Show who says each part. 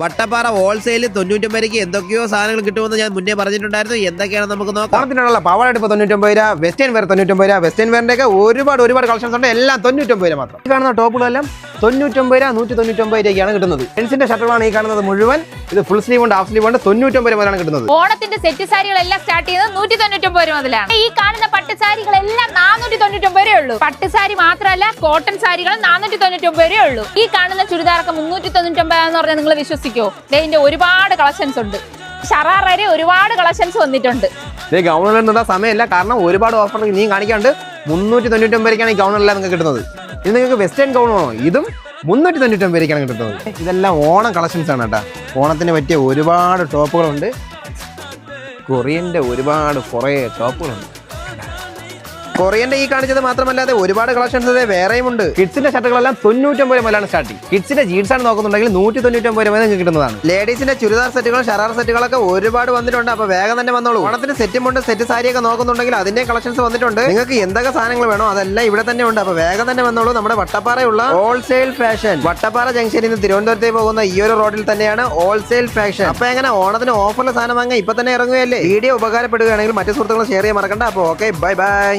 Speaker 1: Vattappara wholesale 99 രൂപയ്ക്ക് എന്തൊക്കെയോ സാധനങ്ങൾ കിട്ടുമെന്ന് ഞാൻ മുന്നേ പറഞ്ഞിട്ടുണ്ടായിരുന്നു. എന്തൊക്കെയാണ് നമുക്ക് നോക്കാം.
Speaker 2: ഓണത്തിനുള്ള പാവാട 99 രൂപ, വെസ്റ്റേൺ വെയർ 99 രൂപ, വെസ്റ്റേൺ വെയറിന്റെ ഒക്കെ ഒരുപാട് കളക്ഷൻസ് ഉണ്ട്. എല്ലാം 99 രൂപ മാത്രം. ഈ കാണുന്ന ടോപ്പുകളെല്ലാം 99 രൂപ 199 രൂപയ്ക്കാണ് കിട്ടുന്നത്. ജെൻസിന്റെ ഷർട്ടുകളാണ് ഈ കാണുന്നത് മുഴുവൻ. ഇത് ഫുൾ സ്ലീവ് ഉണ്ട്, ഹാഫ് സ്ലീവ് ഉണ്ട്. 99 രൂപ മുതലാണ് കിട്ടുന്നത്.
Speaker 3: ഓണത്തിന്റെ സെറ്റ് സാരികളെല്ലാം സ്റ്റാർട്ട് ചെയ്യുന്നത് 199 രൂപ മുതലാണ്. ഈ കാണുന്ന പട്ടുസാരികളെല്ലാം 499 രൂപയേ ഉള്ളൂ. പട്ടുസാരി മാത്രമല്ല, കോട്ടൺ സാരികൾ 499 രൂപയേ ഉള്ളൂ. ഈ കാണുന്ന ചുരിദാറൊക്കെ 399 എന്ന് പറഞ്ഞാൽ നിങ്ങൾ വിശ്വസിക്കും? ഇതിന്റെ ഒരുപാട് കളക്ഷൻസ് ഉണ്ട്. ഷറാറ ഒരുപാട് കളക്ഷൻസ് വന്നിട്ടുണ്ട്.
Speaker 2: ഗൗണുകളുടെ സമയമല്ല, കാരണം ഒരുപാട് ഓഫർ നീ കാണിക്കാണ്ട് 399 രൂപയ്ക്കാണ് ഈ ഗൗണെല്ലാം നിങ്ങൾക്ക് കിട്ടുന്നത്. ഇത് നിങ്ങൾക്ക് വെസ്റ്റേൺ ഗൗൺ ആണോ? ഇതും 399 രൂപയ്ക്കാണ് കിട്ടുന്നത്. ഇതെല്ലാം ഓണം കളക്ഷൻസ് ആണ് കേട്ടോ. ഓണത്തിന് പറ്റിയ ഒരുപാട് ടോപ്പുകളുണ്ട്. കൊറിയന്റെ കുറേ ടോപ്പുകളുണ്ട്. കൊറിയന്റെ ഈ കാണിച്ചത് മാത്രമല്ലാതെ ഒരുപാട് കളക്ഷൻസ് വേറെയും ഉണ്ട്. കിഡ്സിന്റെ ഷർട്ടുകളെല്ലാം 99 മുതലാണ് സ്റ്റാർട്ടിങ്. കിഡ്സിന്റെ ജീൻസ് ആണ് നോക്കുന്നുണ്ടെങ്കിൽ 199 രൂപ നിങ്ങൾക്ക് കിട്ടുന്നതാണ്. ലേഡീസിന്റെ ചുരിദാർ സെറ്റുകൾ, ഷറാർ സെറ്റുകളൊക്കെ ഒരുപാട് വന്നിട്ടുണ്ട്. അപ്പൊ വേഗം തന്നെ വന്നോളൂ. ഓണത്തിന് സെറ്റുമുണ്ട്, സെറ്റ് സാരിയൊക്കെ നോക്കുന്നുണ്ടെങ്കിൽ അതിന്റെ കളക്ഷൻസ് വന്നിട്ടുണ്ട്. നിങ്ങൾക്ക് എന്തൊക്കെ സാധനങ്ങൾ വേണോ അതെല്ലാം ഇവിടെ തന്നെ ഉണ്ട്. അപ്പൊ വേഗം തന്നെ വന്നോളൂ. നമ്മുടെ വട്ടപ്പാറയുള്ള ഹോൾസെയിൽ ഫാഷൻ, വട്ടപ്പാറ ജംഗ്ഷനിൽ നിന്ന് തിരുവനന്തപുരത്തേക്ക് പോകുന്ന ഈ ഒരു റോഡിൽ തന്നെയാണ് ഹോൾസെയിൽ ഫാഷൻ. അപ്പൊ എങ്ങനെ ഓണത്തിന് ഓഫറിൽ സാധനം വാങ്ങാൻ ഇപ്പൊ തന്നെ ഇറങ്ങുകയല്ലേ? വീഡിയോ ഉപകാരപ്പെടുകയാണെങ്കിൽ മറ്റു സുഹൃത്തുക്കൾ ഷെയർ ചെയ്യാൻ മറക്കണ്ട. അപ്പൊ ഓക്കെ, ബൈ ബൈ.